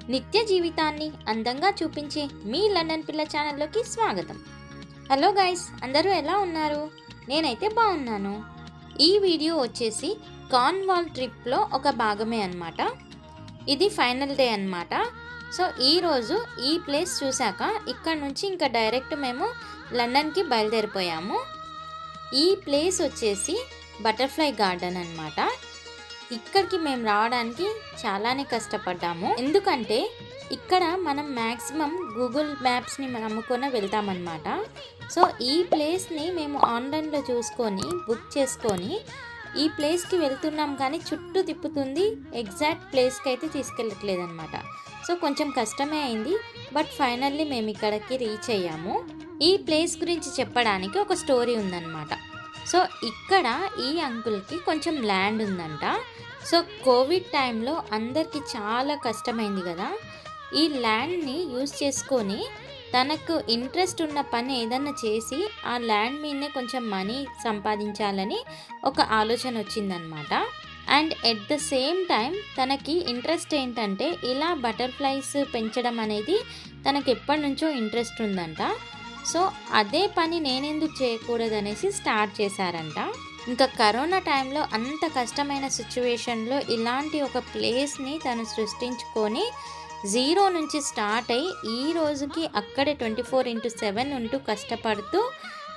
నిత్య జీవితాన్ని అందంగా చూపించే మీ లండన్ పిల్ల ఛానల్లోకి స్వాగతం. హలో గైస్, అందరూ ఎలా ఉన్నారు? నేనైతే బాగున్నాను. ఈ వీడియో వచ్చేసి కార్న్వాల్ ట్రిప్లో ఒక భాగమే అన్నమాట. ఇది ఫైనల్ డే అన్నమాట. సో ఈరోజు ఈ ప్లేస్ చూశాక ఇక్కడ నుంచి ఇంకా డైరెక్ట్ మేము లండన్కి బయలుదేరిపోయాము. ఈ ప్లేస్ వచ్చేసి బటర్ఫ్లై గార్డెన్ అన్నమాట. ఇక్కడికి మేము రావడానికి చాలానే కష్టపడ్డాము, ఎందుకంటే ఇక్కడ మనం మ్యాక్సిమం గూగుల్ మ్యాప్స్ని నమ్ముకొని వెళ్తామన్నమాట. సో ఈ ప్లేస్ని మేము ఆన్లైన్లో చూసుకొని బుక్ చేసుకొని ఈ ప్లేస్కి వెళ్తున్నాం, కానీ చుట్టూ తిప్పుతుంది, ఎగ్జాక్ట్ ప్లేస్కి అయితే తీసుకెళ్ళట్లేదు అనమాట. సో కొంచెం కష్టమే అయింది, బట్ ఫైనల్లీ మేము ఇక్కడికి రీచ్ అయ్యాము. ఈ ప్లేస్ గురించి చెప్పడానికి ఒక స్టోరీ ఉందన్నమాట. సో ఇక్కడ ఈ అంకుల్కి కొంచెం ల్యాండ్ ఉందంట. సో కోవిడ్ టైంలో అందరికీ చాలా కష్టమైంది కదా, ఈ ల్యాండ్ని యూజ్ చేసుకొని తనకు ఇంట్రెస్ట్ ఉన్న పని ఏదన్నా చేసి ఆ ల్యాండ్ మీదనే కొంచెం మనీ సంపాదించాలని ఒక ఆలోచన వచ్చిందనమాట. And at the same time తనకి ఇంట్రెస్ట్ ఏంటంటే ఇలా బటర్ఫ్లైస్ పెంచడం అనేది తనకి ఎప్పటి నుంచో ఇంట్రెస్ట్ ఉందంట. సో అదే పని నేనెందుకు చేయకూడదు అనేసి స్టార్ట్ చేశారంట. ఇంకా కరోనా టైంలో అంత కష్టమైన సిచ్యువేషన్లో ఇలాంటి ఒక ప్లేస్ని తను సృష్టించుకొని జీరో నుంచి స్టార్ట్ అయ్యి ఈ రోజుకి అక్కడే 24/7 ఉంటూ కష్టపడుతూ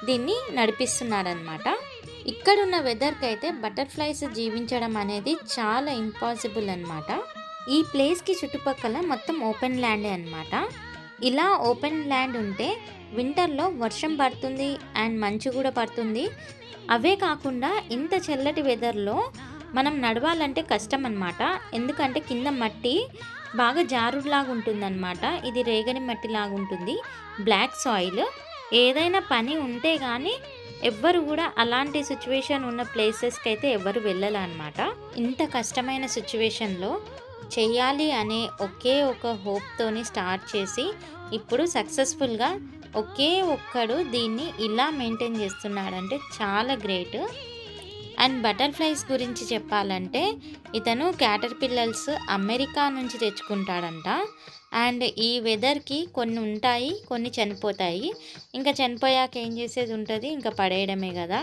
దీన్ని నడిపిస్తున్నారనమాట. ఇక్కడున్న వెదర్కి అయితే బటర్ఫ్లైస్ జీవించడం అనేది చాలా ఇంపాసిబుల్ అనమాట. ఈ ప్లేస్కి చుట్టుపక్కల మొత్తం ఓపెన్ ల్యాండే అనమాట. ఇలా ఓపెన్ ల్యాండ్ ఉంటే వింటర్లో వర్షం పడుతుంది అండ్ మంచు కూడా పడుతుంది. అవే కాకుండా ఇంత చల్లటి వెదర్లో మనం నడవాలంటే కష్టం అన్నమాట, ఎందుకంటే కింద మట్టి బాగా జారుడులాగా ఉంటుందన్నమాట. ఇది రేగడి మట్టి లాగా ఉంటుంది, బ్లాక్ సాయిల్. ఏదైనా పని ఉంటే కానీ ఎవ్వరు కూడా అలాంటి సిచ్యువేషన్ ఉన్న ప్లేసెస్కి అయితే ఎవ్వరు వెళ్ళాలన్నమాట. ఇంత కష్టమైన సిచ్యువేషన్లో చేయాలి అనే ఒకే ఒక హోప్తోని స్టార్ట్ చేసి ఇప్పుడు సక్సెస్ఫుల్గా ఒకే ఒక్కడు దీన్ని ఇలా మెయింటైన్ చేస్తున్నాడంటే చాలా గ్రేట్. అండ్ బటర్ఫ్లైస్ గురించి చెప్పాలంటే ఇతను క్యాటర్పిల్లర్స్ అమెరికా నుంచి తెచ్చుకుంటాడంట. అండ్ ఈ వెదర్కి కొన్ని ఉంటాయి, కొన్ని చనిపోతాయి. ఇంకా చనిపోయాక ఏం చేసేది ఉంటుంది, ఇంకా పడేయడమే కదా.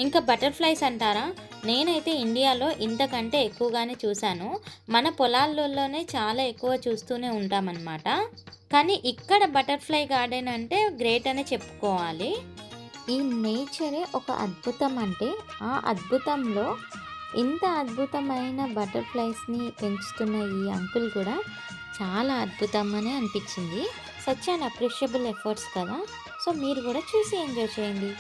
ఇంకా బటర్ఫ్లైస్ అంటారా, నేనైతే ఇండియాలో ఇంతకంటే ఎక్కువగానే చూశాను. మన పొలాల్లోనే చాలా ఎక్కువ చూస్తూనే ఉంటామన్నమాట. కానీ ఇక్కడ బటర్ఫ్లై గార్డెన్ అంటే గ్రేట్ అనే చెప్పుకోవాలి. ఈ నేచరే ఒక అద్భుతం. అంటే ఆ అద్భుతంలో ఇంత అద్భుతమైన బటర్ఫ్లైస్ని పెంచుతున్న ఈ అంకుల్ కూడా చాలా అద్భుతం అని అనిపించింది. సచ్ అండ్ అప్రిషియబుల్ ఎఫర్ట్స్ కదా. సో మీరు కూడా చూసి ఎంజాయ్ చేయండి.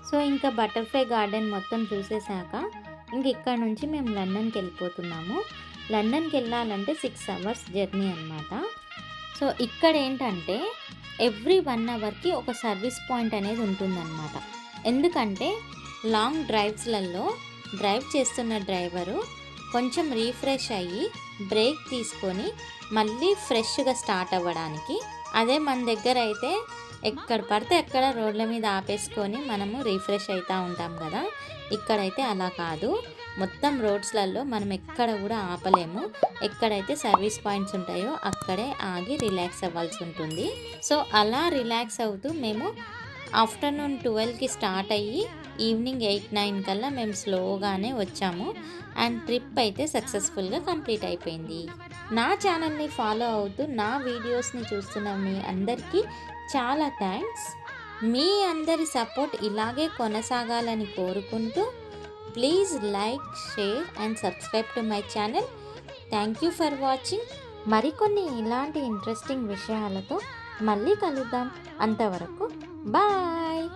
సో ఇంకా బటర్ఫ్లై గార్డెన్ మొత్తం చూసేసాక ఇంక ఇక్కడ నుంచి మేము లండన్కి వెళ్ళిపోతున్నాము. లండన్కి వెళ్ళాలంటే 6 అవర్స్ జర్నీ అనమాట. సో ఇక్కడ ఏంటంటే ఎవ్రీ 1 అవర్కి ఒక సర్వీస్ పాయింట్ అనేది ఉంటుందన్నమాట. ఎందుకంటే లాంగ్ డ్రైవ్స్లలో డ్రైవ్ చేస్తున్న డ్రైవరు కొంచెం రీఫ్రెష్ అయ్యి బ్రేక్ తీసుకొని మళ్ళీ ఫ్రెష్గా స్టార్ట్ అవ్వడానికి. అదే మన దగ్గర అయితే ఎక్కడ పడితే ఎక్కడ రోడ్ల మీద ఆపేసుకొని మనము రీఫ్రెష్ అవుతూ ఉంటాం కదా. ఇక్కడైతే అలా కాదు, మొత్తం రోడ్స్లలో మనం ఎక్కడ కూడా ఆపలేము. ఎక్కడైతే సర్వీస్ పాయింట్స్ ఉంటాయో అక్కడే ఆగి రిలాక్స్ అవ్వాల్సి ఉంటుంది. సో అలా రిలాక్స్ అవుతూ మేము ఆఫ్టర్నూన్ 12కి స్టార్ట్ అయ్యి ఈవినింగ్ 8-9 కల్లా మేము స్లోగానే వచ్చాము. అండ్ ట్రిప్ అయితే సక్సెస్ఫుల్గా కంప్లీట్ అయిపోయింది. నా ఛానల్ని ఫాలో అవుతూ నా వీడియోస్ని చూస్తున్న మీ అందరికీ చాలా థ్యాంక్స్. మీ అందరి సపోర్ట్ ఇలాగే కొనసాగాలని కోరుకుంటూ please like, share and subscribe to my channel. Thank you for watching. మరికొన్ని ఇలాంటి ఇంట్రెస్టింగ్ విషయాలతో మళ్ళీ కలుద్దాం. అంతవరకు బాయ్.